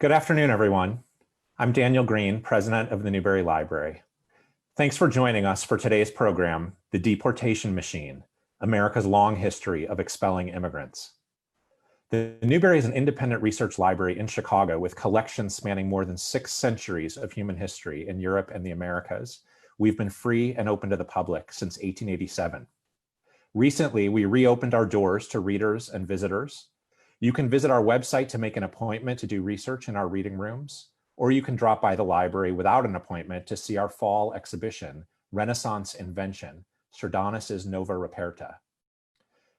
Good afternoon, everyone. I'm Daniel Green, president of the Newberry Library. Thanks for joining us for today's program, The Deportation Machine, America's Long History of Expelling Immigrants. The Newberry is an independent research library in Chicago with collections spanning more than 6 centuries of human history in Europe and the Americas. We've been free and open to the public since 1887. Recently, we reopened our doors to readers and visitors. You can visit our website to make an appointment to do research in our reading rooms, or you can drop by the library without an appointment to see our fall exhibition, Renaissance Invention, Sardanus's Nova Reperta.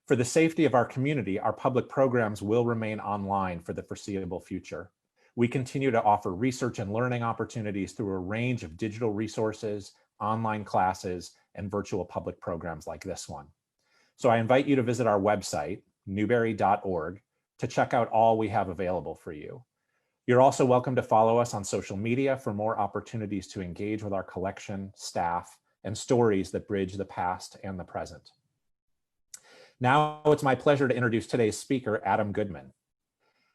For the safety of our community, our public programs will remain online for the foreseeable future. We continue to offer research and learning opportunities through a range of digital resources, online classes, and virtual public programs like this one. So I invite you to visit our website, newberry.org, to check out all we have available for you. You're also welcome to follow us on social media for more opportunities to engage with our collection, staff, and stories that bridge the past and the present. Now it's my pleasure to introduce today's speaker, Adam Goodman.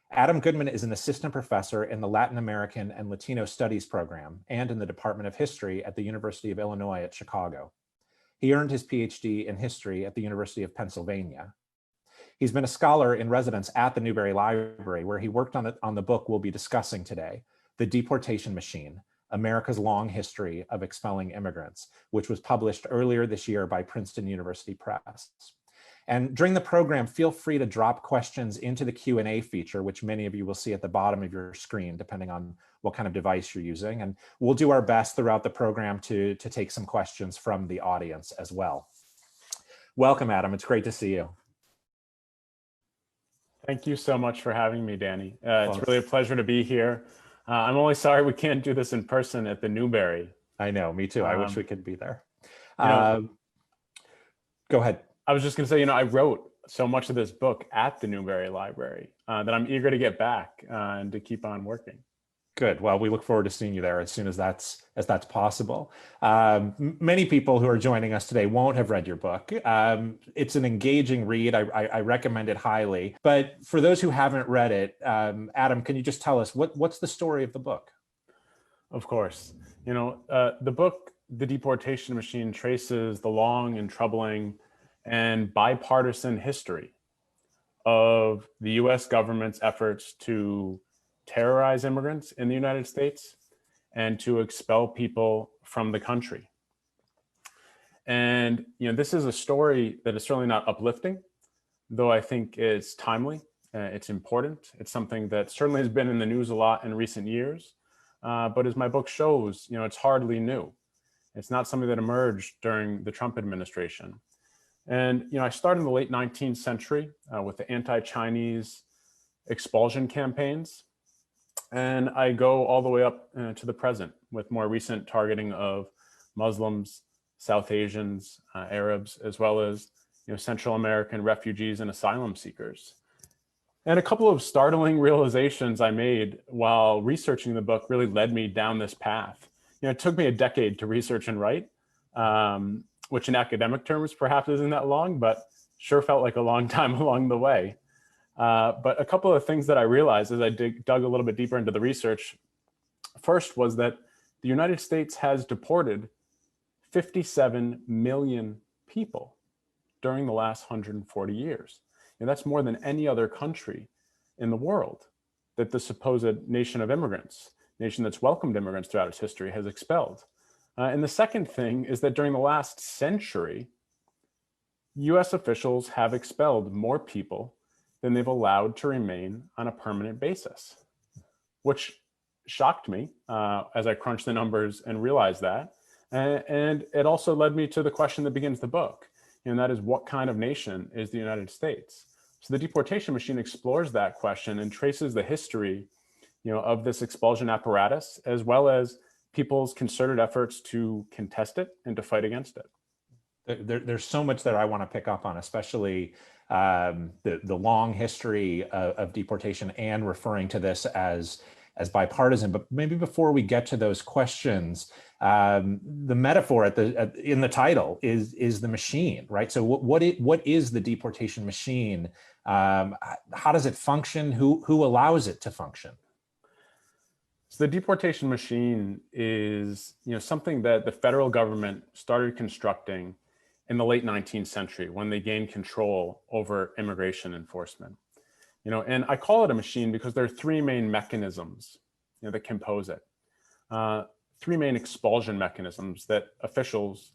Adam Goodman is an assistant professor in the Latin American and Latino Studies program and in the Department of History at the University of Illinois at Chicago. He earned his PhD in history at the University of Pennsylvania. He's been a scholar in residence at the Newberry Library, where he worked on the book we'll be discussing today, The Deportation Machine, America's Long History of Expelling Immigrants, which was published earlier this year by Princeton University Press. And during the program, feel free to drop questions into the Q&A feature, which many of you will see at the bottom of your screen, depending on what kind of device you're using. And we'll do our best throughout the program to take some questions from the audience as well. Welcome, Adam. It's great to see you. Thank you so much for having me, Danny. It's really a pleasure to be here. I'm only sorry we can't do this in person at the Newberry. I know, me too. I wish we could be there. Go ahead. I was just going to say, I wrote so much of this book at the Newberry Library that I'm eager to get back and to keep on working. Good. Well, we look forward to seeing you there as soon as that's possible. Many people who are joining us today won't have read your book. It's an engaging read. I recommend it highly. But for those who haven't read it, Adam, can you just tell us what's the story of the book? Of course. The book, The Deportation Machine, traces the long and troubling and bipartisan history of the U.S. government's efforts to terrorize immigrants in the United States and to expel people from the country. And this is a story that is certainly not uplifting, though I think it's timely, it's important. It's something that certainly has been in the news a lot in recent years, but as my book shows, it's hardly new. It's not something that emerged during the Trump administration. And I started in the late 19th century with the anti-Chinese expulsion campaigns. And I go all the way up to the present with more recent targeting of Muslims, South Asians, Arabs, as well as Central American refugees and asylum seekers. And a couple of startling realizations I made while researching the book really led me down this path. It took me a decade to research and write, which in academic terms perhaps isn't that long, but sure felt like a long time along the way. But a couple of things that I realized as I dug a little bit deeper into the research, first was that the United States has deported 57 million people during the last 140 years. And that's more than any other country in the world that the supposed nation of immigrants, nation that's welcomed immigrants throughout its history, has expelled. And the second thing is that during the last century, US officials have expelled more people than they've allowed to remain on a permanent basis, which shocked me as I crunched the numbers and realized that. And it also led me to the question that begins the book, and that is, what kind of nation is the United States? So the Deportation Machine explores that question and traces the history of this expulsion apparatus, as well as people's concerted efforts to contest it and to fight against it. There's so much that I want to pick up on, especially the long history of deportation and referring to this as bipartisan. But maybe before we get to those questions, the metaphor in the title is the machine, right? So what is the deportation machine? How does it function? Who allows it to function? So the deportation machine is, something that the federal government started constructing in the late 19th century when they gained control over immigration enforcement. And I call it a machine because there are three main mechanisms, that compose it. Three main expulsion mechanisms that officials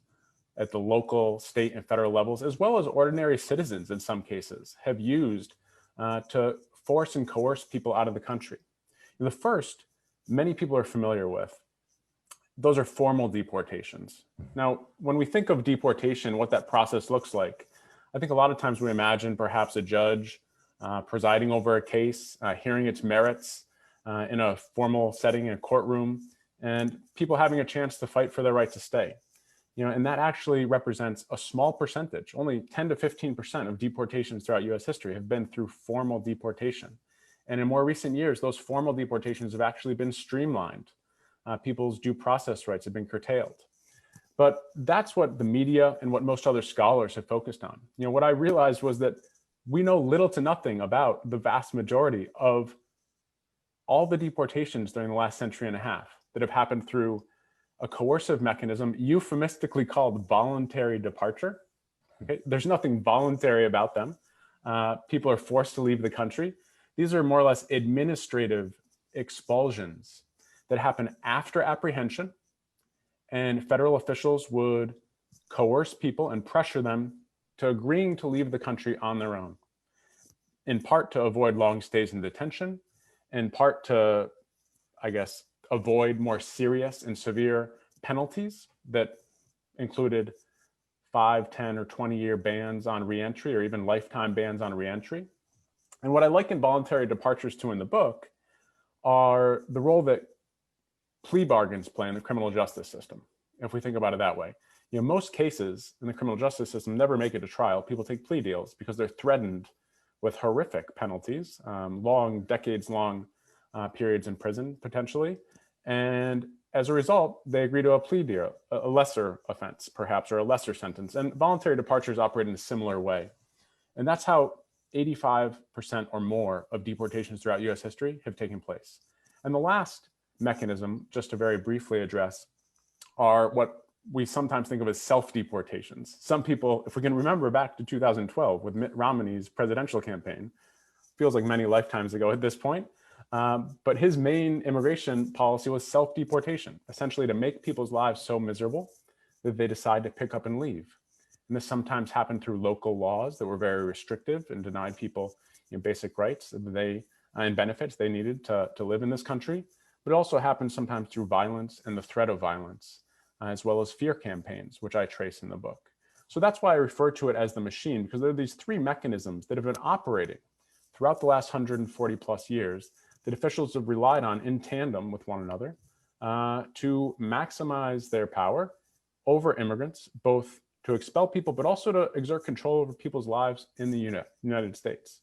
at the local, state, and federal levels, as well as ordinary citizens in some cases, have used to force and coerce people out of the country. And the first, many people are familiar with. Those are formal deportations. Now, when we think of deportation, what that process looks like, I think a lot of times we imagine perhaps a judge presiding over a case, hearing its merits in a formal setting in a courtroom, and people having a chance to fight for their right to stay. And that actually represents a small percentage. Only 10 to 15% of deportations throughout US history have been through formal deportation. And in more recent years, those formal deportations have actually been streamlined. People's due process rights have been curtailed. But that's what the media and what most other scholars have focused on. What I realized was that we know little to nothing about the vast majority of all the deportations during the last century and a half that have happened through a coercive mechanism euphemistically called voluntary departure. Okay? There's nothing voluntary about them. People are forced to leave the country. These are more or less administrative expulsions that happen after apprehension, and federal officials would coerce people and pressure them to agreeing to leave the country on their own, in part to avoid long stays in detention, in part to, avoid more serious and severe penalties that included 5, 10, or 20-year bans on reentry, or even lifetime bans on reentry. And what I liken voluntary departures to in the book are the role that plea bargains play in the criminal justice system, if we think about it that way. Most cases in the criminal justice system never make it to trial. People take plea deals because they're threatened with horrific penalties, decades-long periods in prison, potentially. And as a result, they agree to a plea deal, a lesser offense, perhaps, or a lesser sentence. And voluntary departures operate in a similar way. And that's how 85% or more of deportations throughout US history have taken place. And the last mechanism, just to very briefly address, are what we sometimes think of as self-deportations. Some people, if we can remember back to 2012 with Mitt Romney's presidential campaign, feels like many lifetimes ago at this point, but his main immigration policy was self-deportation, essentially to make people's lives so miserable that they decide to pick up and leave. And this sometimes happened through local laws that were very restrictive and denied people basic rights that they and benefits they needed to live in this country. But it also happened sometimes through violence and the threat of violence, as well as fear campaigns, which I trace in the book. So that's why I refer to it as the machine, because there are these three mechanisms that have been operating throughout the last 140 plus years that officials have relied on in tandem with one another to maximize their power over immigrants, both to expel people, but also to exert control over people's lives in the United States.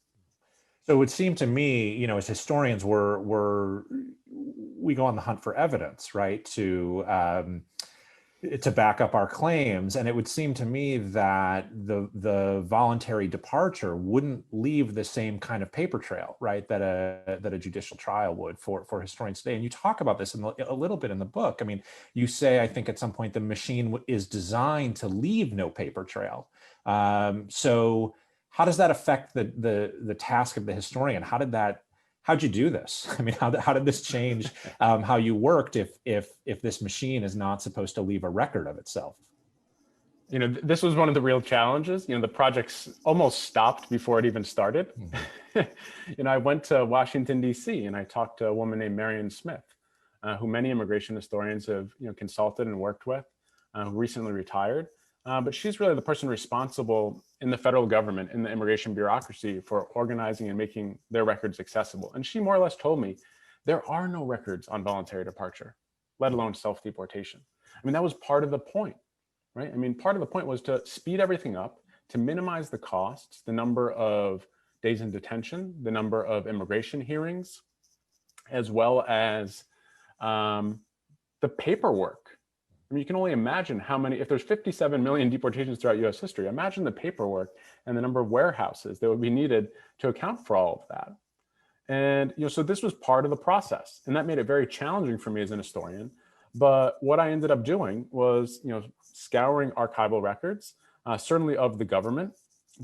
So it would seem to me, as historians, we go on the hunt for evidence, right, to back up our claims. And it would seem to me that the voluntary departure wouldn't leave the same kind of paper trail, right, that a judicial trial would for historians today. And you talk about this a little bit in the book. I mean, you say, I think at some point, the machine is designed to leave no paper trail. So how does that affect the task of the historian? How'd you do this? I mean, how did this change how you worked if this machine is not supposed to leave a record of itself? This was one of the real challenges. The project's almost stopped before it even started. Mm-hmm. I went to Washington, D.C., and I talked to a woman named Marion Smith, who many immigration historians have consulted and worked with, who recently retired. But she's really the person responsible in the federal government, in the immigration bureaucracy, for organizing and making their records accessible. And she more or less told me there are no records on voluntary departure, let alone self-deportation. I mean, that was part of the point, right? I mean, part of the point was to speed everything up, to minimize the costs, the number of days in detention, the number of immigration hearings, as well as the paperwork. I mean, you can only imagine how many, if there's 57 million deportations throughout US history, imagine the paperwork and the number of warehouses that would be needed to account for all of that. And so this was part of the process, and that made it very challenging for me as an historian. But what I ended up doing was scouring archival records, certainly of the government,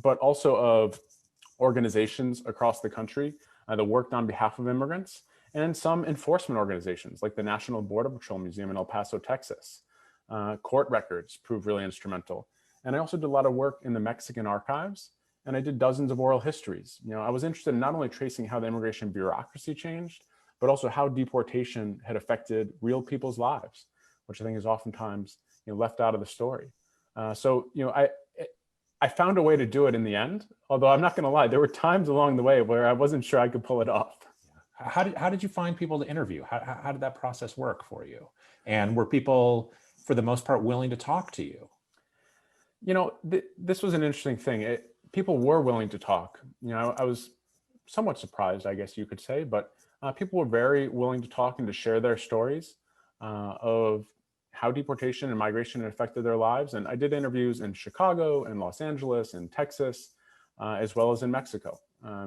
but also of organizations across the country that worked on behalf of immigrants, and some enforcement organizations like the National Border Patrol Museum in El Paso, Texas. Court records proved really instrumental. And I also did a lot of work in the Mexican archives, and I did dozens of oral histories. I was interested in not only tracing how the immigration bureaucracy changed, but also how deportation had affected real people's lives, which I think is oftentimes left out of the story. I found a way to do it in the end, although I'm not going to lie, there were times along the way where I wasn't sure I could pull it off. How did you find people to interview? How did that process work for you? And were people, for the most part, willing to talk to you? This was an interesting thing. People were willing to talk. I was somewhat surprised, I guess you could say, but people were very willing to talk and to share their stories of how deportation and migration had affected their lives. And I did interviews in Chicago and Los Angeles and Texas, as well as in Mexico,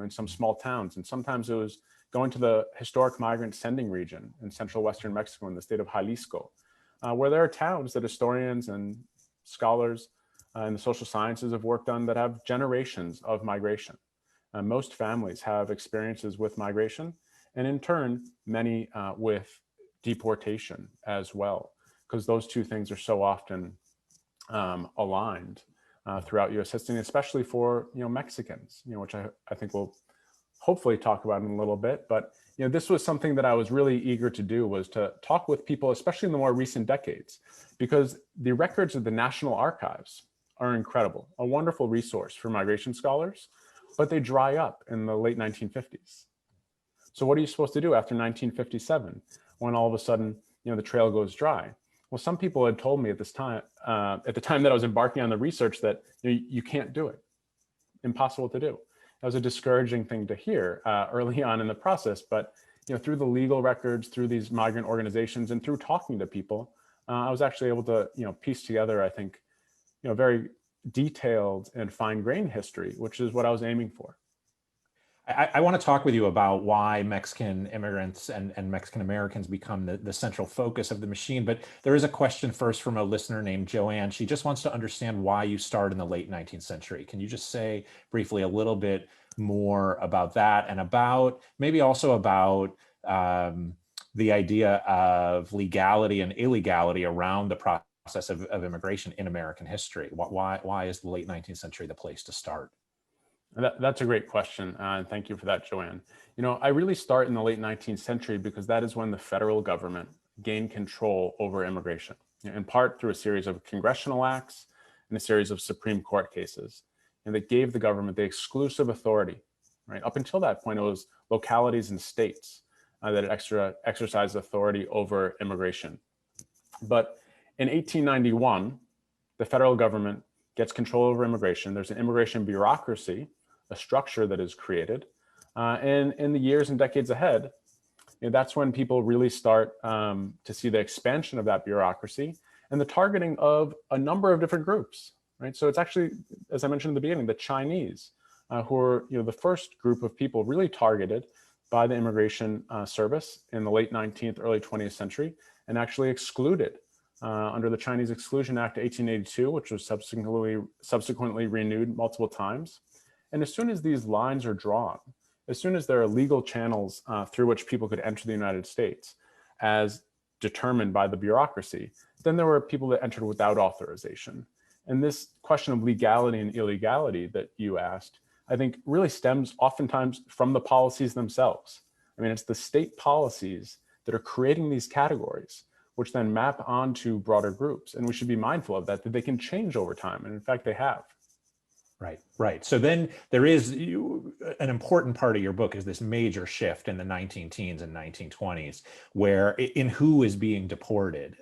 in some small towns. And sometimes it was going to the historic migrant sending region in central western Mexico in the state of Jalisco, where there are towns that historians and scholars in the social sciences have worked on that have generations of migration. Most families have experiences with migration, and in turn, many with deportation as well, because those two things are so often aligned throughout U.S. history, especially for Mexicans, which I think we'll hopefully talk about in a little bit. But this was something that I was really eager to do, was to talk with people, especially in the more recent decades, because the records of the National Archives are incredible, a wonderful resource for migration scholars, but they dry up in the late 1950s. So what are you supposed to do after 1957 when all of a sudden the trail goes dry? Well, some people had told me at this time, at the time that I was embarking on the research, that you can't do it, impossible to do. That was a discouraging thing to hear early on in the process, but through the legal records, through these migrant organizations, and through talking to people, I was actually able to piece together, I think, very detailed and fine-grained history, which is what I was aiming for. I want to talk with you about why Mexican immigrants and Mexican Americans become the central focus of the machine. But there is a question first from a listener named Joanne. She just wants to understand why you start in the late 19th century. Can you just say briefly a little bit more about that, and about maybe also about the idea of legality and illegality around the process of immigration in American history? Why is the late 19th century the place to start? That's a great question, and thank you for that, Joanne. I really start in the late 19th century because that is when the federal government gained control over immigration, in part through a series of congressional acts and a series of Supreme Court cases, and that gave the government the exclusive authority. Right up until that point, it was localities and states that exercised authority over immigration. But in 1891, the federal government gets control over immigration. There's an immigration bureaucracy, a structure that is created. And in the years and decades ahead, that's when people really start to see the expansion of that bureaucracy and the targeting of a number of different groups, right? So it's actually, as I mentioned in the beginning, the Chinese who are the first group of people really targeted by the immigration service in the late 19th, early 20th century, and actually excluded under the Chinese Exclusion Act of 1882, which was subsequently renewed multiple times. And as soon as these lines are drawn, as soon as there are legal channels through which people could enter the United States as determined by the bureaucracy, then there were people that entered without authorization. And this question of legality and illegality that you asked, I think really stems oftentimes from the policies themselves. I mean, it's the state policies that are creating these categories, which then map onto broader groups. And we should be mindful of that they can change over time. And in fact, they have. Right. So then there is an important part of your book is this major shift in the 19 teens and 1920s, where in who is being deported.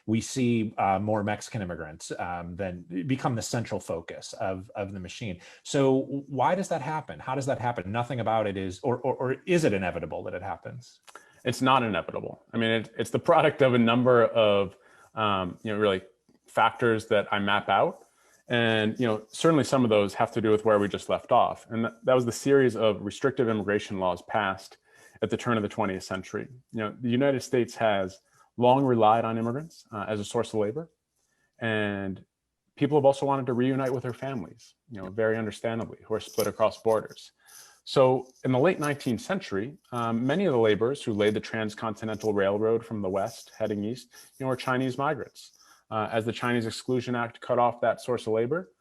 We see more Mexican immigrants then become the central focus of the machine. So why does that happen? How does that happen? Nothing about it is, or is it inevitable that it happens? It's not inevitable. I mean, it's the product of a number of really factors that I map out. And certainly some of those have to do with where we just left off. And that was the series of restrictive immigration laws passed at the turn of the 20th century. The United States has long relied on immigrants as a source of labor. And people have also wanted to reunite with their families, very understandably, who are split across borders. So in the late 19th century, many of the laborers who laid the transcontinental railroad from the west heading east, were Chinese migrants. As the Chinese Exclusion Act cut off that source of labor,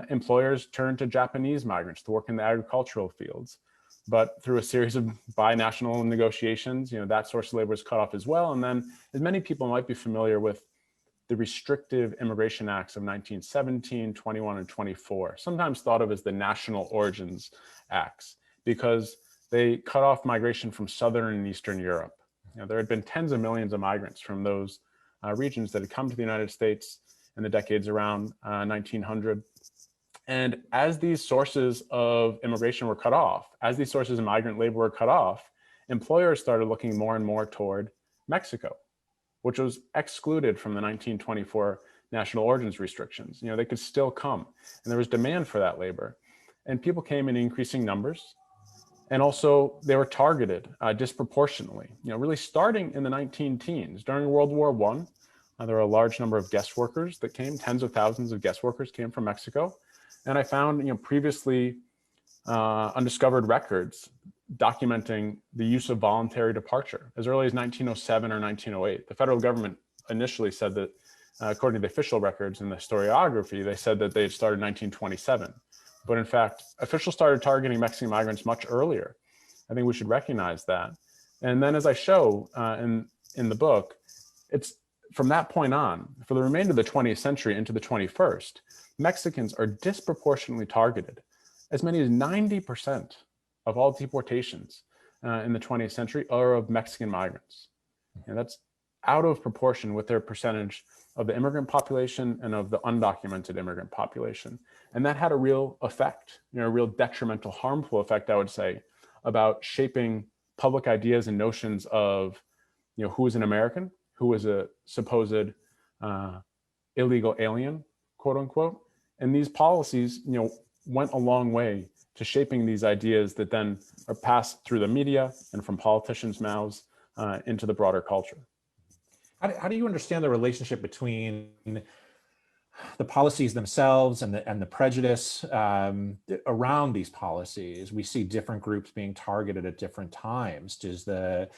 employers turned to Japanese migrants to work in the agricultural fields. But through a series of binational negotiations, that source of labor was cut off as well. And then, as many people might be familiar with, the restrictive immigration acts of 1917, 21, and 24, sometimes thought of as the national origins acts, because they cut off migration from Southern and Eastern Europe. There had been tens of millions of migrants from those regions that had come to the United States in the decades around 1900. And as these sources of immigration were cut off, as these sources of migrant labor were cut off, employers started looking more and more toward Mexico, which was excluded from the 1924 national origins restrictions. They could still come, and there was demand for that labor. And people came in increasing numbers. And also they were targeted disproportionately, really starting in the 19-teens. During World War I, there were a large number of guest workers that came, tens of thousands of guest workers came from Mexico. And I found, previously undiscovered records documenting the use of voluntary departure as early as 1907 or 1908. The federal government initially said that, according to the official records in the historiography, they said that they had started in 1927. But in fact, officials started targeting Mexican migrants much earlier. I think we should recognize that. And then, as I show in the book, it's from that point on, for the remainder of the 20th century into the 21st, Mexicans are disproportionately targeted. As many as 90% of all deportations in the 20th century are of Mexican migrants. And that's out of proportion with their percentage of the immigrant population and of the undocumented immigrant population. And that had a real effect, a real detrimental, harmful effect, I would say, about shaping public ideas and notions of, who is an American, who is a supposed illegal alien, quote unquote. And these policies, went a long way to shaping these ideas that then are passed through the media and from politicians' mouths into the broader culture. How do you understand the relationship between the policies themselves and the prejudice around these policies? We see different groups being targeted at different times. Does the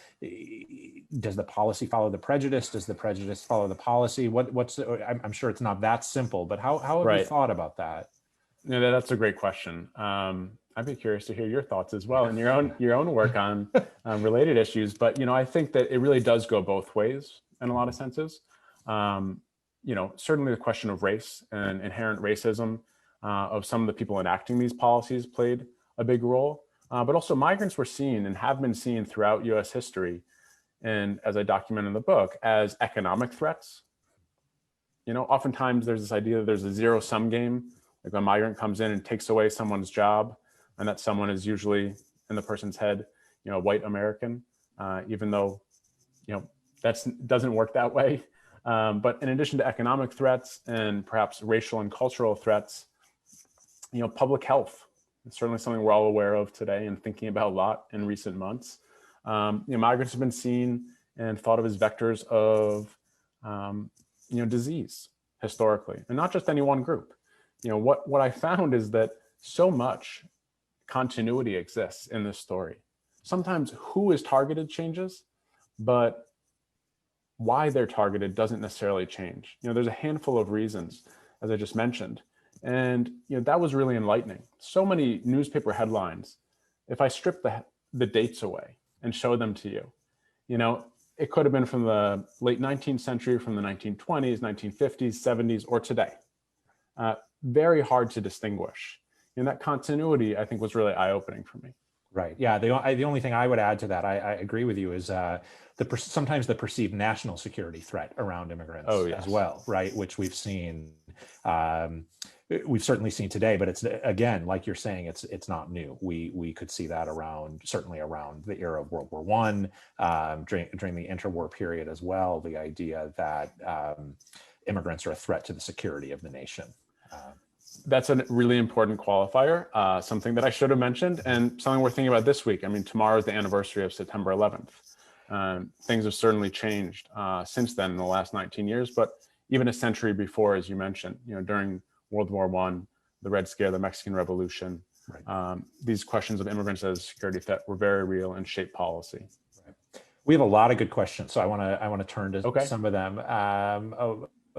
policy follow the prejudice? Does the prejudice follow the policy? I'm sure it's not that simple, but how have you thought about that? That's a great question. I'd be curious to hear your thoughts as well, and your own work on related issues. But I think that it really does go both ways in a lot of senses. Certainly the question of race and inherent racism of some of the people enacting these policies played a big role. But also migrants were seen and have been seen throughout US history, and as I document in the book, as economic threats. Oftentimes there's this idea that there's a zero-sum game, like a migrant comes in and takes away someone's job, and that someone is usually, in the person's head, a white American, even though, that doesn't work that way. But in addition to economic threats and perhaps racial and cultural threats, public health is certainly something we're all aware of today and thinking about a lot in recent months. Migrants have been seen and thought of as vectors of, disease historically, and not just any one group. What I found is that so much continuity exists in this story. Sometimes who is targeted changes, but why they're targeted doesn't necessarily change. There's a handful of reasons, as I just mentioned. And that was really enlightening. So many newspaper headlines, if I strip the dates away and show them to you, it could have been from the late 19th century, from the 1920s, 1950s, 70s, or today. Very hard to distinguish. And that continuity, I think, was really eye-opening for me. Right. Yeah. The only thing I would add to that, I agree with you, is sometimes the perceived national security threat around immigrants as well, right? Which we've seen, we've certainly seen today, but it's, again, like you're saying, it's not new. We could see that certainly around the era of World War I, during the interwar period as well, the idea that immigrants are a threat to the security of the nation. That's a really important qualifier, something that I should have mentioned, and something we're thinking about this week. I mean, tomorrow is the anniversary of September 11th. Things have certainly changed since then in the last 19 years, but even a century before, as you mentioned, during World War I, the Red Scare, the Mexican Revolution, right. These questions of immigrants as a security threat were very real and shaped policy. Right. We have a lot of good questions, so I want to turn to some of them.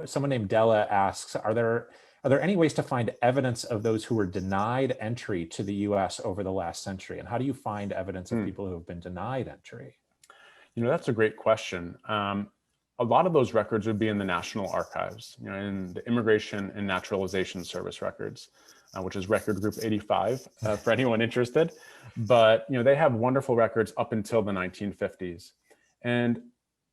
Someone named Della asks, are there any ways to find evidence of those who were denied entry to the U.S. over the last century? And how do you find evidence of people who have been denied entry? That's a great question. A lot of those records would be in the National Archives, in the Immigration and Naturalization Service records, which is Record Group 85 for anyone interested. But they have wonderful records up until the 1950s. And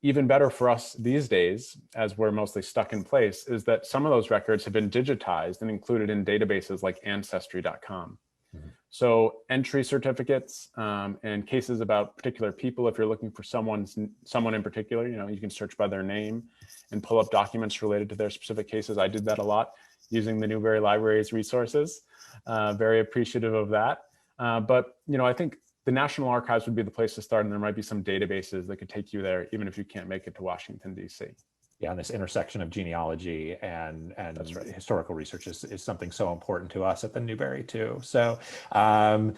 even better for us these days, as we're mostly stuck in place, is that some of those records have been digitized and included in databases like Ancestry.com. Mm-hmm. So entry certificates and cases about particular people, if you're looking for someone in particular, you can search by their name and pull up documents related to their specific cases. I did that a lot using the Newberry Library's resources. Very appreciative of that. But I think the National Archives would be the place to start, and there might be some databases that could take you there, even if you can't make it to Washington, D.C. Yeah, and this intersection of genealogy and That's right. Historical research is something so important to us at the Newberry too. So Carol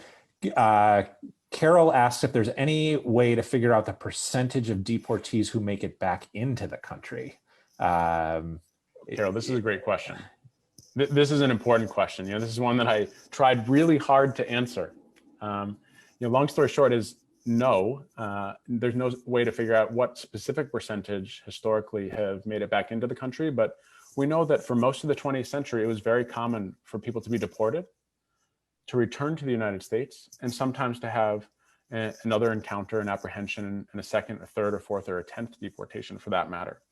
asks if there's any way to figure out the percentage of deportees who make it back into the country. Carol, this is a great question. This is an important question. This is one that I tried really hard to answer. Long story short is no, there's no way to figure out what specific percentage historically have made it back into the country, but we know that for most of the 20th century, it was very common for people to be deported, to return to the United States, and sometimes to have another encounter, an apprehension, and a second, a third, or fourth, or a 10th deportation for that matter.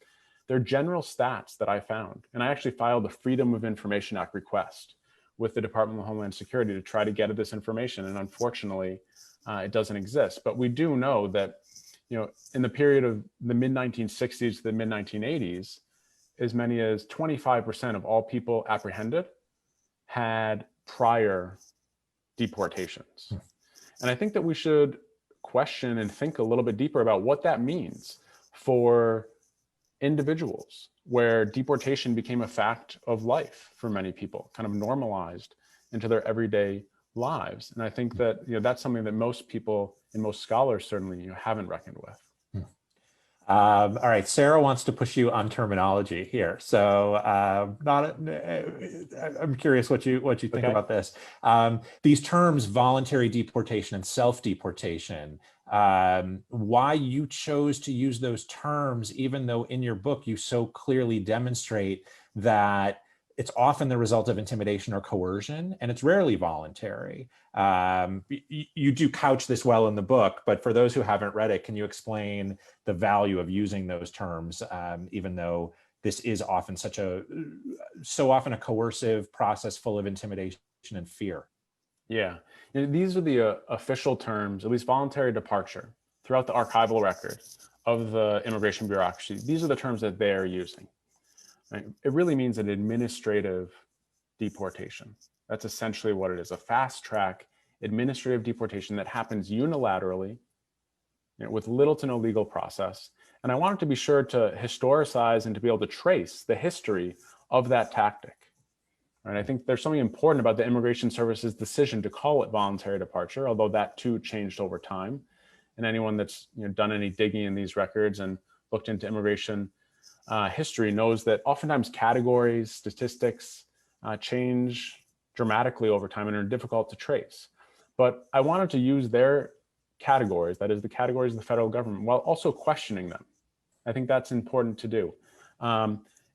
They're general stats that I found, and I actually filed a Freedom of Information Act request with the Department of Homeland Security to try to get at this information, and unfortunately, it doesn't exist. But we do know that, in the period of the mid-1960s to the mid-1980s, as many as 25% of all people apprehended had prior deportations. And I think that we should question and think a little bit deeper about what that means for individuals, where deportation became a fact of life for many people, kind of normalized into their everyday lives. And I think that that's something that most people and most scholars certainly haven't reckoned with. All right, Sarah wants to push you on terminology here. So I'm curious what you think about this. These terms, voluntary deportation and self-deportation, why you chose to use those terms, even though in your book you so clearly demonstrate that it's often the result of intimidation or coercion, and it's rarely voluntary. You do couch this well in the book, but for those who haven't read it, can you explain the value of using those terms, even though this is often so often a coercive process full of intimidation and fear? Yeah, these are the official terms, at least voluntary departure, throughout the archival record of the immigration bureaucracy. These are the terms that they're using. Right? It really means an administrative deportation. That's essentially what it is, a fast track administrative deportation that happens unilaterally, with little to no legal process. And I wanted to be sure to historicize and to be able to trace the history of that tactic. Right? I think there's something important about the Immigration Service's decision to call it voluntary departure, although that too changed over time. And anyone that's done any digging in these records and looked into immigration history knows that oftentimes categories, statistics change dramatically over time and are difficult to trace. But I wanted to use their categories, that is the categories of the federal government, while also questioning them. I think that's important to do.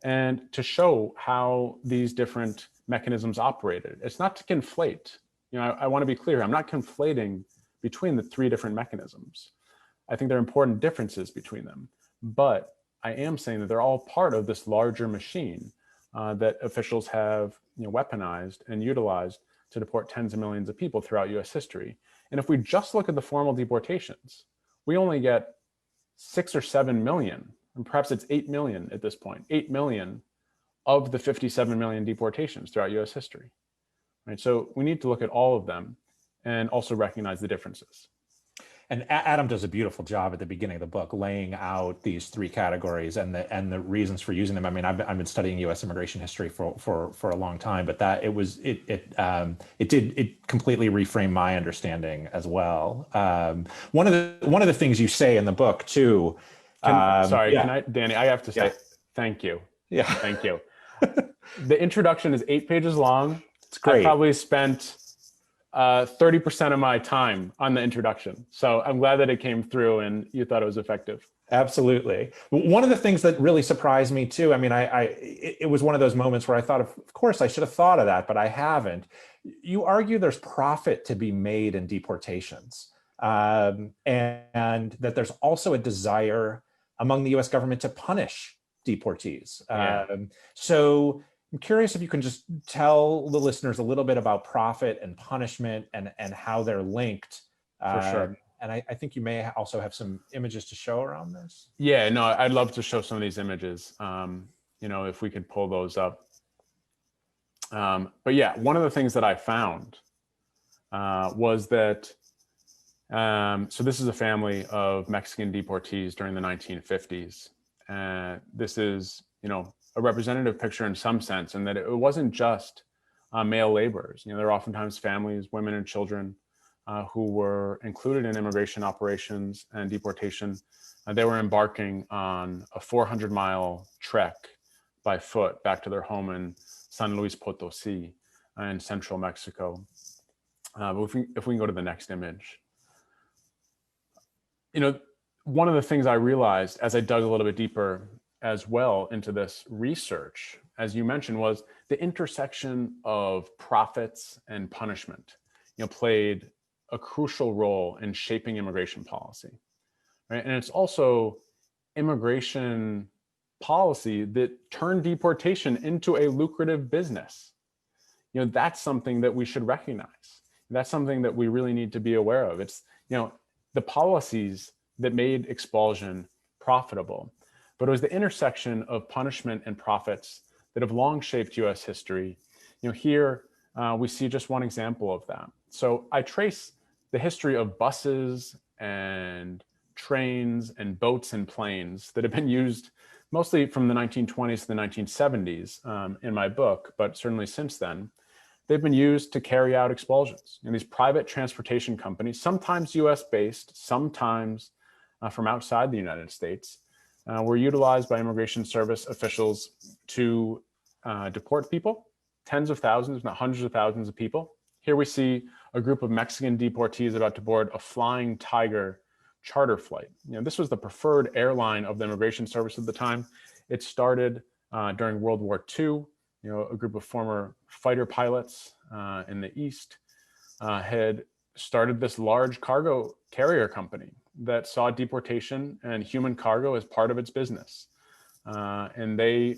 And to show how these different mechanisms operated. It's not to conflate. I want to be clear, I'm not conflating between the three different mechanisms. I think there are important differences between them. But I am saying that they're all part of this larger machine that officials have weaponized and utilized to deport tens of millions of people throughout US history. And if we just look at the formal deportations, we only get 6 or 7 million, and perhaps it's 8 million at this point, 8 million of the 57 million deportations throughout US history. Right? So we need to look at all of them and also recognize the differences. And Adam does a beautiful job at the beginning of the book, laying out these three categories and the reasons for using them. I mean, I've been studying U.S. immigration history for a long time, but that it completely reframed my understanding as well. One of the things you say in the book too. Danny, I have to say thank you. Yeah, thank you. The introduction is 8 pages long. It's great. I probably spent 30% of my time on the introduction. So I'm glad that it came through and you thought it was effective. Absolutely. One of the things that really surprised me too, I mean, it was one of those moments where I thought, of course, I should have thought of that, but I haven't. You argue there's profit to be made in deportations, and that there's also a desire among the US government to punish deportees. Yeah. So I'm curious if you can just tell the listeners a little bit about profit and punishment and how they're linked. For sure. And I think you may also have some images to show around this. Yeah, no, I'd love to show some of these images, if we could pull those up. But yeah, one of the things that I found was that, so this is a family of Mexican deportees during the 1950s. This is, a representative picture in some sense, and that it wasn't just male laborers. There are oftentimes families, women and children who were included in immigration operations and deportation. They were embarking on a 400-mile trek by foot back to their home in San Luis Potosi in central Mexico. But if we can go to the next image. One of the things I realized as I dug a little bit deeper as well into this research, as you mentioned, was the intersection of profits and punishment, played a crucial role in shaping immigration policy, right? And it's also immigration policy that turned deportation into a lucrative business. That's something that we should recognize. That's something that we really need to be aware of. It's, the policies that made expulsion profitable, but it was the intersection of punishment and profits that have long shaped US history. Here we see just one example of that. So I trace the history of buses and trains and boats and planes that have been used mostly from the 1920s to the 1970s in my book, but certainly since then. They've been used to carry out expulsions. These private transportation companies, sometimes US based, sometimes from outside the United States, were utilized by immigration service officials to deport people, tens of thousands, if not hundreds of thousands of people. Here we see a group of Mexican deportees about to board a Flying Tiger charter flight. This was the preferred airline of the immigration service at the time. It started during World War II. A group of former fighter pilots in the East had started this large cargo carrier company that saw deportation and human cargo as part of its business. And they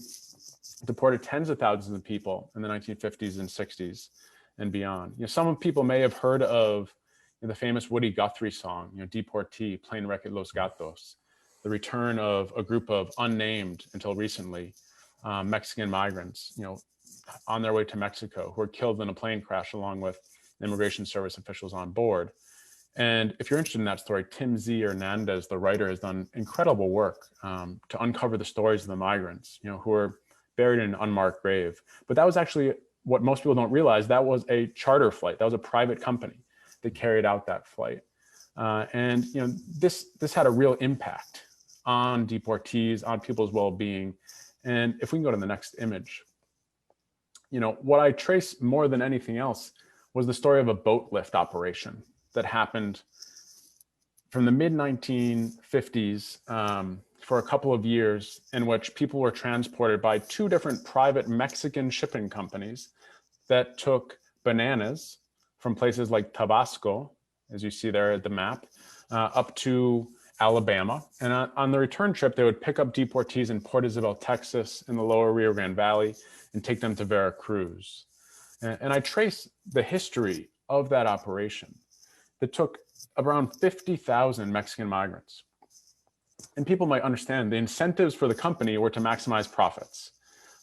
deported tens of thousands of people in the 1950s and 60s and beyond. Some people may have heard of the famous Woody Guthrie song, Deportee, Plane Wreck at Los Gatos, the return of a group of unnamed until recently Mexican migrants, on their way to Mexico, who were killed in a plane crash along with immigration service officials on board. And if you're interested in that story, Tim Z. Hernandez, the writer, has done incredible work to uncover the stories of the migrants, who were buried in an unmarked grave. But that was actually what most people don't realize. That was a charter flight. That was a private company that carried out that flight. And this had a real impact on deportees, on people's well-being. And if we can go to the next image, what I trace more than anything else was the story of a boat lift operation that happened from the mid-1950s for a couple of years, in which people were transported by two different private Mexican shipping companies that took bananas from places like Tabasco, as you see there at the map, up to Alabama. And on the return trip, they would pick up deportees in Port Isabel, Texas, in the lower Rio Grande Valley, and take them to Veracruz. And I trace the history of that operation that took around 50,000 Mexican migrants. And people might understand the incentives for the company were to maximize profits.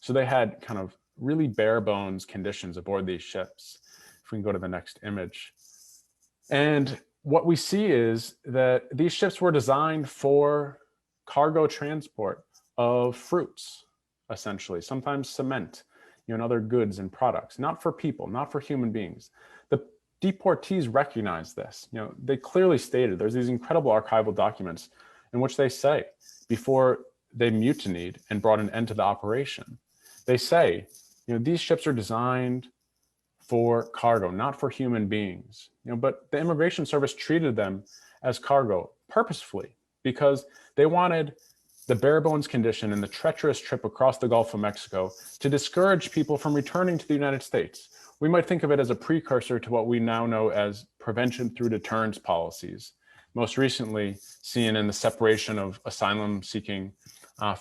So they had kind of really bare bones conditions aboard these ships. If we can go to the next image. And what we see is that these ships were designed for cargo transport of fruits, essentially, sometimes cement, and other goods and products, not for people, not for human beings. The deportees recognize this. They clearly stated, there's these incredible archival documents in which they say, before they mutinied and brought an end to the operation, they say, these ships are designed for cargo, not for human beings. But the Immigration Service treated them as cargo purposefully because they wanted the bare bones condition and the treacherous trip across the Gulf of Mexico to discourage people from returning to the United States. We might think of it as a precursor to what we now know as prevention through deterrence policies, most recently seen in the separation of asylum-seeking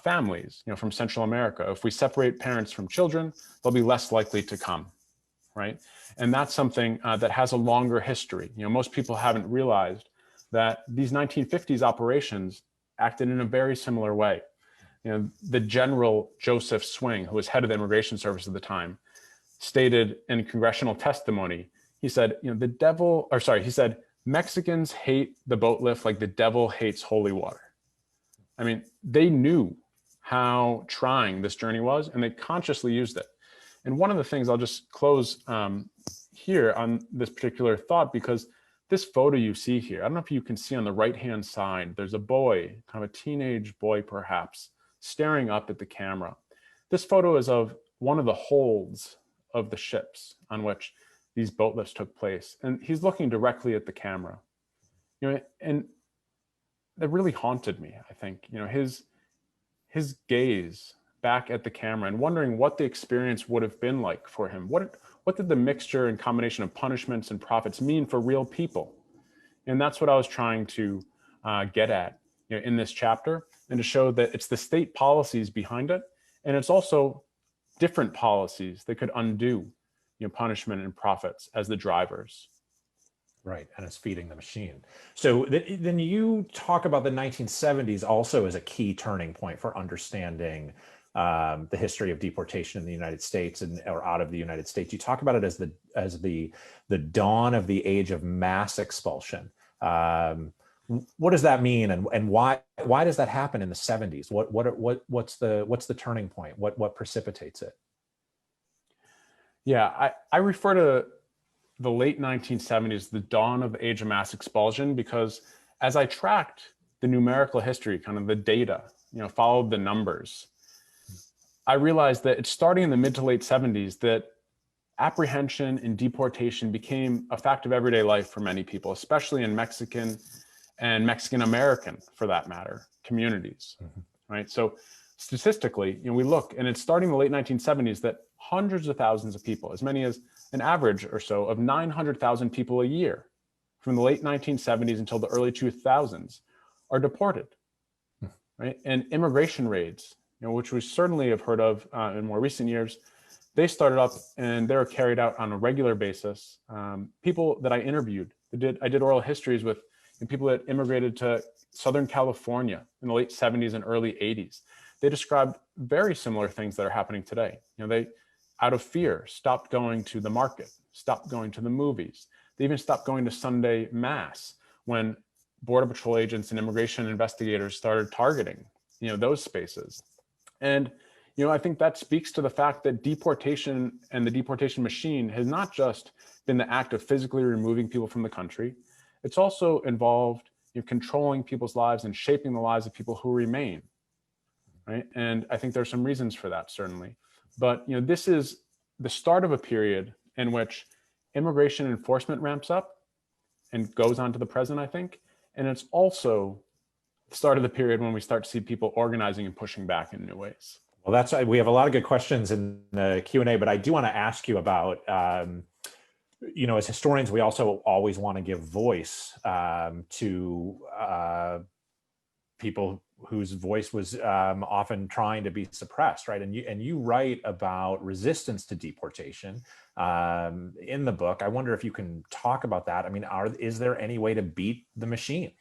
families, from Central America. If we separate parents from children, they'll be less likely to come, right? And that's something that has a longer history. Most people haven't realized that these 1950s operations acted in a very similar way. The General Joseph Swing, who was head of the Immigration Service at the time, stated in congressional testimony, he said, he said, Mexicans hate the boat lift like the devil hates holy water. I mean, they knew how trying this journey was, and they consciously used it. And one of the things, I'll just close here on this particular thought, because this photo you see here, I don't know if you can see on the right-hand side, there's a boy, kind of a teenage boy perhaps, staring up at the camera. This photo is of one of the holds of the ships on which these boat lifts took place. And he's looking directly at the camera. And that really haunted me, I think. His gaze back at the camera and wondering what the experience would have been like for him. What did the mixture and combination of punishments and profits mean for real people? And that's what I was trying to get at in this chapter, and to show that it's the state policies behind it, and it's also different policies that could undo punishment and profits as the drivers. Right, and it's feeding the machine. So then you talk about the 1970s also as a key turning point for understanding the history of deportation in the United States or out of the United States. You talk about it as the dawn of the age of mass expulsion. What does that mean, and why does that happen in the 70s? What's the turning point? What precipitates it? Yeah, I refer to the late 1970s, the dawn of the age of mass expulsion, because as I tracked the numerical history, kind of the data, followed the numbers, I realized that it's starting in the mid to late 70s that apprehension and deportation became a fact of everyday life for many people, especially in Mexican and Mexican American, for that matter, communities, right? So statistically, we look, and it's starting in the late 1970s that hundreds of thousands of people, as many as an average or so of 900,000 people a year from the late 1970s until the early 2000s are deported, right? And immigration raids, which we certainly have heard of in more recent years, they started up and they're carried out on a regular basis. People that I interviewed, I did oral histories with people that immigrated to Southern California in the late 70s and early 80s. They described very similar things that are happening today. They, out of fear, stopped going to the market, stopped going to the movies. They even stopped going to Sunday mass when Border Patrol agents and immigration investigators started targeting, those spaces. And, I think that speaks to the fact that deportation and the deportation machine has not just been the act of physically removing people from the country. It's also involved controlling people's lives and shaping the lives of people who remain, right? And I think there's some reasons for that, certainly. But this is the start of a period in which immigration enforcement ramps up and goes on to the present, I think. And it's also the start of the period when we start to see people organizing and pushing back in new ways. Well, we have a lot of good questions in the Q&A, but I do want to ask you about, as historians, we also always want to give voice to people whose voice was often trying to be suppressed, right? And you write about resistance to deportation in the book. I wonder if you can talk about that. I mean, is there any way to beat the machine?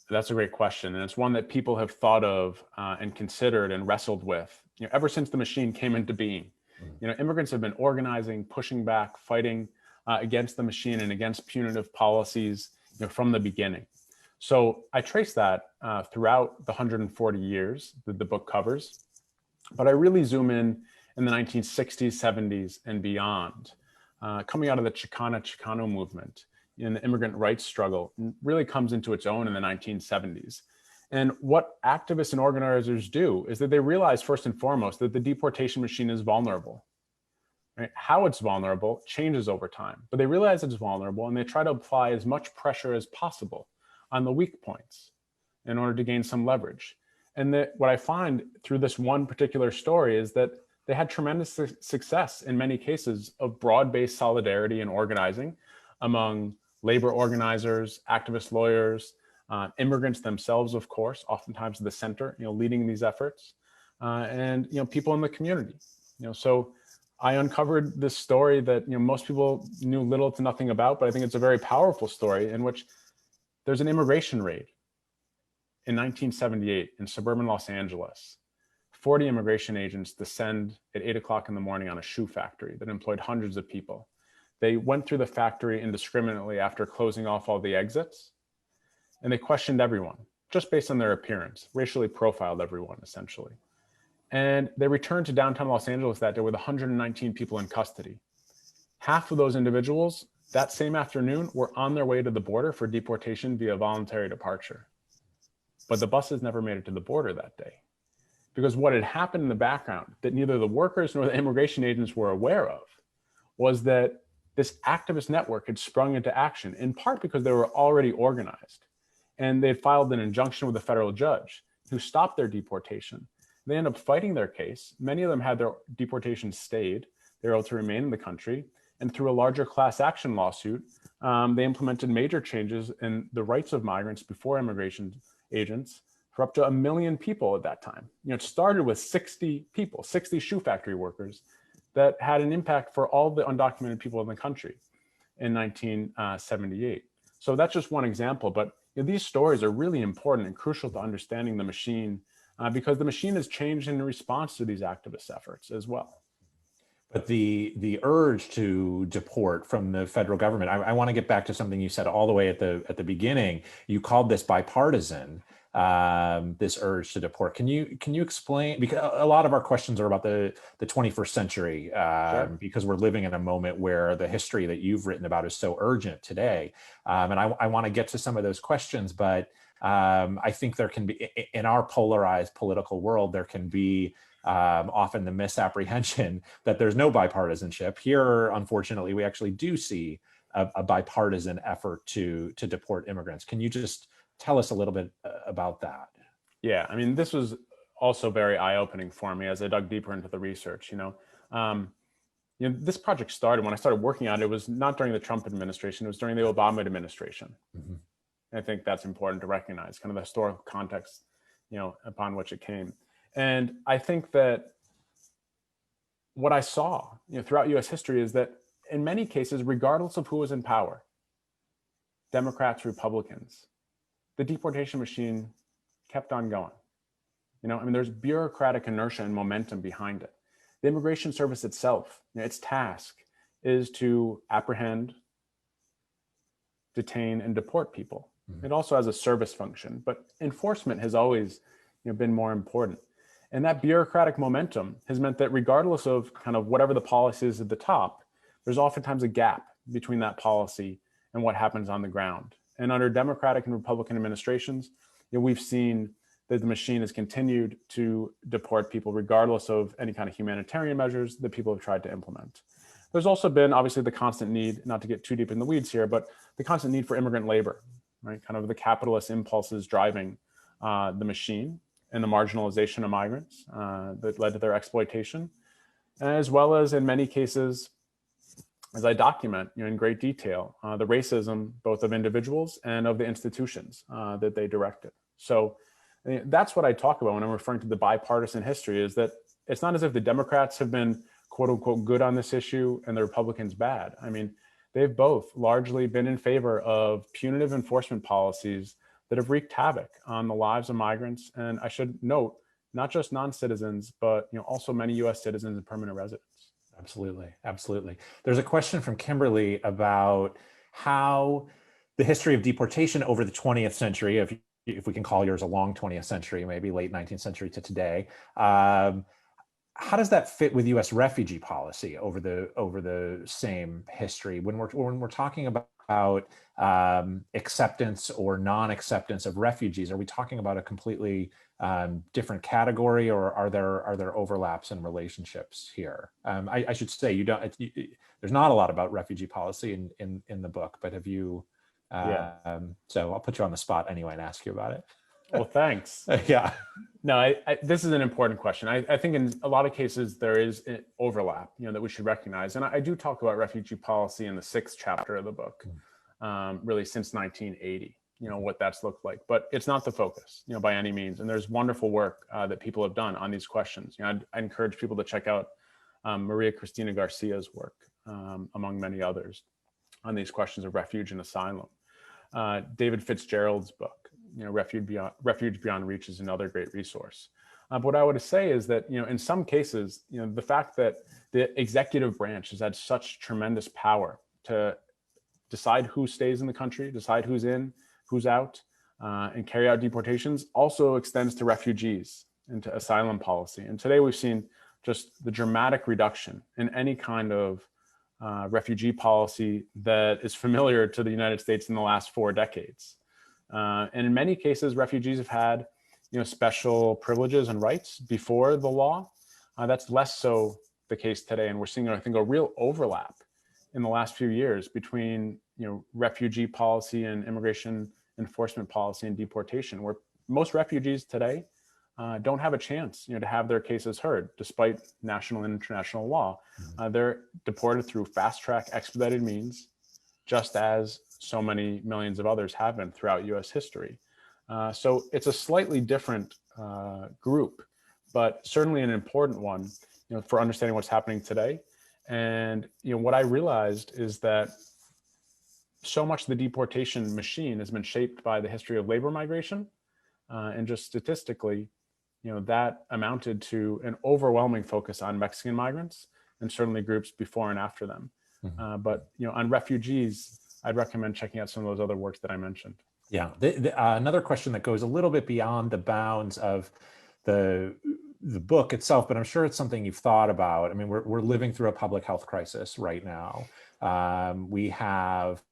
That's a great question. And it's one that people have thought of and considered and wrestled with, ever since the machine came into being. Immigrants have been organizing, pushing back, fighting against the machine and against punitive policies, from the beginning. So I trace that throughout the 140 years that the book covers, but I really zoom in the 1960s, 70s, and beyond, coming out of the Chicano movement. In the immigrant rights struggle really comes into its own in the 1970s. And what activists and organizers do is that they realize first and foremost that the deportation machine is vulnerable. Right? How it's vulnerable changes over time, but they realize it's vulnerable and they try to apply as much pressure as possible on the weak points in order to gain some leverage. And that what I find through this one particular story is that they had tremendous success in many cases of broad-based solidarity and organizing among labor organizers, activist lawyers, immigrants themselves, of course, oftentimes at the center, leading these efforts, and people in the community. So I uncovered this story that most people knew little to nothing about, but I think it's a very powerful story in which there's an immigration raid in 1978 in suburban Los Angeles. 40 immigration agents descend at 8 o'clock in the morning on a shoe factory that employed hundreds of people. They went through the factory indiscriminately after closing off all the exits, and they questioned everyone just based on their appearance, racially profiled everyone essentially. And they returned to downtown Los Angeles that day with 119 people in custody. Half of those individuals that same afternoon were on their way to the border for deportation via voluntary departure. But the buses never made it to the border that day, because what had happened in the background that neither the workers nor the immigration agents were aware of was that this activist network had sprung into action, in part because they were already organized. And they had filed an injunction with a federal judge who stopped their deportation. They ended up fighting their case. Many of them had their deportation stayed. They were able to remain in the country. And through a larger class action lawsuit, they implemented major changes in the rights of migrants before immigration agents for up to 1 million people at that time. It started with 60 people, 60 shoe factory workers, that had an impact for all the undocumented people in the country in 1978. So that's just one example, but these stories are really important and crucial to understanding the machine because the machine has changed in response to these activist efforts as well. But the urge to deport from the federal government, I want to get back to something you said all the way at the beginning. You called this bipartisan. This urge to deport. Can you explain? Because a lot of our questions are about the 21st century, Sure. because we're living in a moment where the history that you've written about is so urgent today. And I want to get to some of those questions, but I think there can be, in our polarized political world, there can be often the misapprehension that there's no bipartisanship. Here, unfortunately, we actually do see a bipartisan effort to deport immigrants. Can you just tell us a little bit about that? Yeah, I mean, this was also very eye-opening for me as I dug deeper into the research. This project started when I started working on it. It was not during the Trump administration; it was during the Obama administration. Mm-hmm. I think that's important to recognize, kind of the historical context, upon which it came. And I think that what I saw, throughout U.S. history is that in many cases, regardless of who was in power, Democrats, Republicans, the deportation machine kept on going. There's bureaucratic inertia and momentum behind it. The Immigration Service itself, its task is to apprehend, detain, and deport people. Mm-hmm. It also has a service function, but enforcement has always been more important. And that bureaucratic momentum has meant that regardless of kind of whatever the policy is at the top, there's oftentimes a gap between that policy and what happens on the ground. And under Democratic and Republican administrations, we've seen that the machine has continued to deport people regardless of any kind of humanitarian measures that people have tried to implement. There's also been obviously the constant need, not to get too deep in the weeds here, but the constant need for immigrant labor, right? Kind of the capitalist impulses driving the machine and the marginalization of migrants that led to their exploitation, as well as in many cases, as I document in great detail, the racism both of individuals and of the institutions that they directed. So that's what I talk about when I'm referring to the bipartisan history, is that it's not as if the Democrats have been quote unquote good on this issue and the Republicans bad. I mean, they've both largely been in favor of punitive enforcement policies that have wreaked havoc on the lives of migrants. And I should note, not just non-citizens, but also many U.S. citizens and permanent residents. Absolutely, absolutely. There's a question from Kimberly about how the history of deportation over the 20th century, if we can call yours a long 20th century, maybe late 19th century to today, how does that fit with U.S. refugee policy over the same history? When we're talking about acceptance or non-acceptance of refugees, are we talking about a completely different category, or are there overlaps and relationships here? I should say there's not a lot about refugee policy in the book, but have you? So I'll put you on the spot anyway and ask you about it. Well, thanks. Yeah. No, this is an important question. I think in a lot of cases there is an overlap, that we should recognize. And I do talk about refugee policy in the 6th chapter of the book, really since 1980, what that's looked like. But it's not the focus, by any means. And there's wonderful work that people have done on these questions. I encourage people to check out Maria Cristina Garcia's work, among many others, on these questions of refuge and asylum. David Fitzgerald's book, Refuge Beyond Reach, is another great resource. But what I would say is that, in some cases, the fact that the executive branch has had such tremendous power to decide who stays in the country, decide who's in, who's out, and carry out deportations also extends to refugees and to asylum policy. And today we've seen just the dramatic reduction in any kind of refugee policy that is familiar to the United States in the last 4 decades. And in many cases, refugees have had, special privileges and rights before the law. That's less so the case today. And we're seeing, I think, a real overlap in the last few years between, refugee policy and immigration enforcement policy and deportation, where most refugees today don't have a chance, to have their cases heard, despite national and international law. They're deported through fast-track expedited means, just as so many millions of others have been throughout U.S. history. So it's a slightly different group, but certainly an important one, for understanding what's happening today. And what I realized is that so much of the deportation machine has been shaped by the history of labor migration, and just statistically, that amounted to an overwhelming focus on Mexican migrants and certainly groups before and after them. But on refugees, I'd recommend checking out some of those other works that I mentioned. Yeah, another question that goes a little bit beyond the bounds of the book itself, but I'm sure it's something you've thought about. I mean, we're living through a public health crisis right now. We have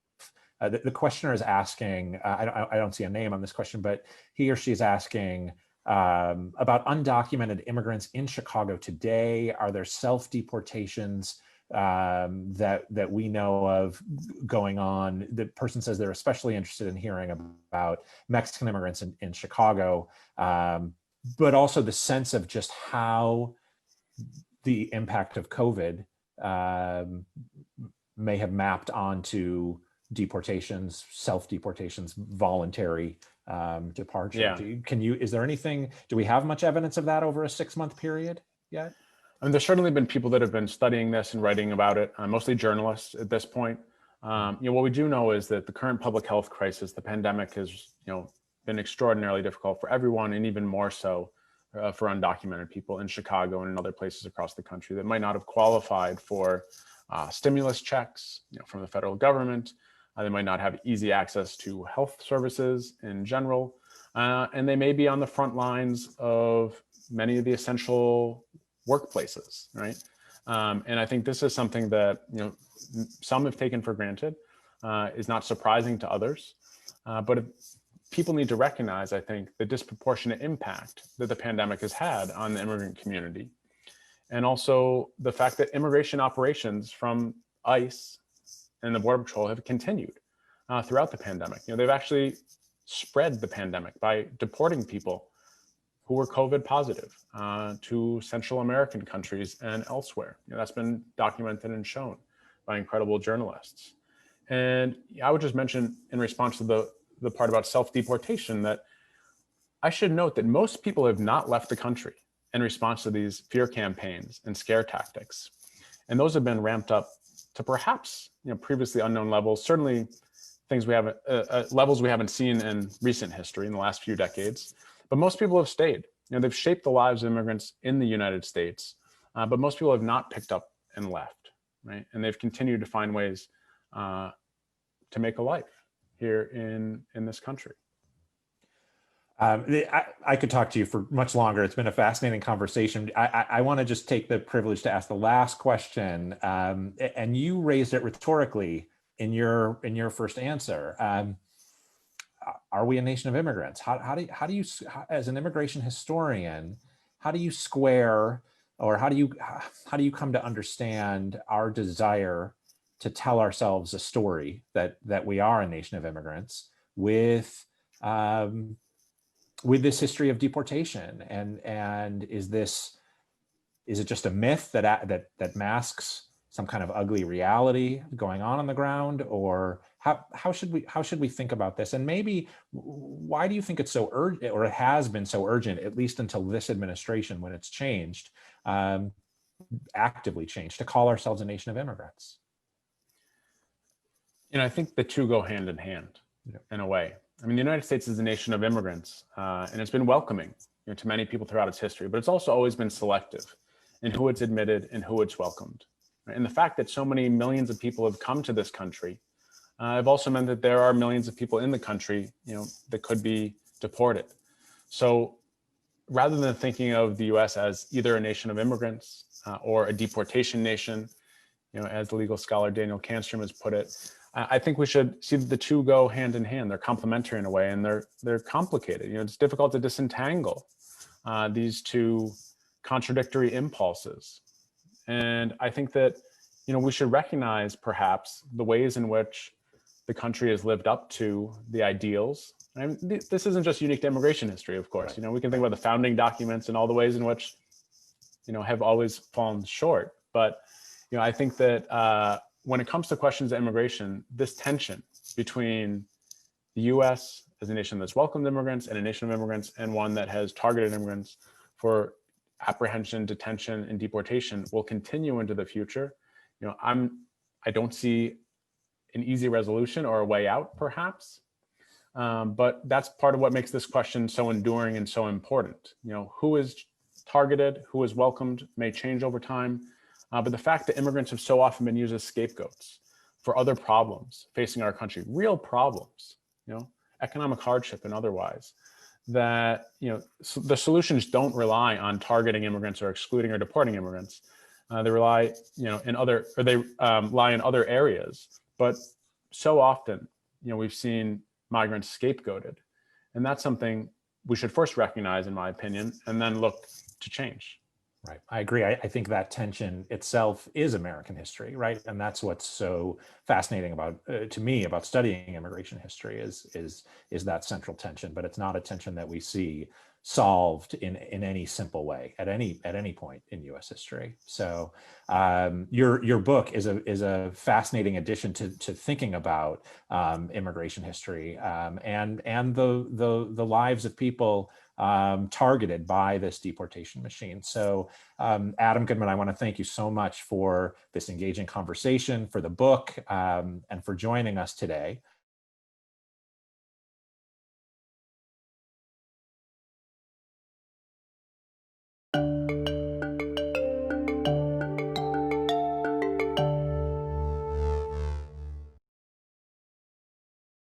the questioner is asking. I don't see a name on this question, but he or she is asking about undocumented immigrants in Chicago today. Are there self-deportations that we know of going on? The person says they're especially interested in hearing about Mexican immigrants in Chicago, but also the sense of just how the impact of COVID may have mapped onto deportations, self-deportations, voluntary departure. Yeah. Is there anything, do we have much evidence of that over a 6-month period yet? I mean, there's certainly been people that have been studying this and writing about it, mostly journalists at this point. What we do know is that the current public health crisis, the pandemic, has been extraordinarily difficult for everyone, and even more so for undocumented people in Chicago and in other places across the country that might not have qualified for stimulus checks from the federal government. They might not have easy access to health services in general, and they may be on the front lines of many of the essential workplaces, right? And I think this is something that some have taken for granted, is not surprising to others, but people need to recognize, I think, the disproportionate impact that the pandemic has had on the immigrant community, and also the fact that immigration operations from ICE and the Border Patrol have continued throughout the pandemic. They've actually spread the pandemic by deporting people who were COVID positive to Central American countries and elsewhere. That's been documented and shown by incredible journalists. And I would just mention, in response to the part about self-deportation, that I should note that most people have not left the country in response to these fear campaigns and scare tactics. And those have been ramped up to perhaps previously unknown levels, certainly things we haven't, levels we haven't seen in recent history in the last few decades. But most people have stayed. They've shaped the lives of immigrants in the United States, but most people have not picked up and left, right? And they've continued to find ways to make a life here in this country. I could talk to you for much longer. It's been a fascinating conversation. I want to just take the privilege to ask the last question, and you raised it rhetorically in your first answer. Are we a nation of immigrants? How do you, as an immigration historian, how do you square, or how do you come to understand our desire to tell ourselves a story that we are a nation of immigrants with this history of deportation, and is it just a myth that masks some kind of ugly reality going on the ground, or how should we think about this? And maybe why do you think it's so urgent, or it has been so urgent, at least until this administration, when it's changed, actively changed, to call ourselves a nation of immigrants? I think the two go hand in hand in a way. I mean, the United States is a nation of immigrants, and it's been welcoming to many people throughout its history, but it's also always been selective in who it's admitted and who it's welcomed. Right? And the fact that so many millions of people have come to this country have also meant that there are millions of people in the country, that could be deported. So rather than thinking of the U.S. as either a nation of immigrants or a deportation nation, as the legal scholar Daniel Canstrom has put it, I think we should see that the two go hand in hand. They're complementary in a way, and they're complicated. It's difficult to disentangle these two contradictory impulses. And I think that we should recognize perhaps the ways in which the country has lived up to the ideals. And this isn't just unique to immigration history, of course. Right. We can think about the founding documents and all the ways in which have always fallen short. But I think that when it comes to questions of immigration, this tension between the U.S. as a nation that's welcomed immigrants and a nation of immigrants, and one that has targeted immigrants for apprehension, detention, and deportation will continue into the future. I don't see an easy resolution or a way out, perhaps, but that's part of what makes this question so enduring and so important. Who is targeted, who is welcomed may change over time. But the fact that immigrants have so often been used as scapegoats for other problems facing our country, real problems, economic hardship and otherwise, that the solutions don't rely on targeting immigrants or excluding or deporting immigrants. They rely, lie in other areas. But so often, we've seen migrants scapegoated, and that's something we should first recognize, in my opinion, and then look to change. Right. I agree. I think that tension itself is American history, right? And that's what's so fascinating about, to me, about studying immigration history is that central tension. But it's not a tension that we see solved in any simple way at any point in U.S. history. So your book is a fascinating addition to thinking about immigration history and the lives of people targeted by this deportation machine. So Adam Goodman, I want to thank you so much for this engaging conversation, for the book, and for joining us today.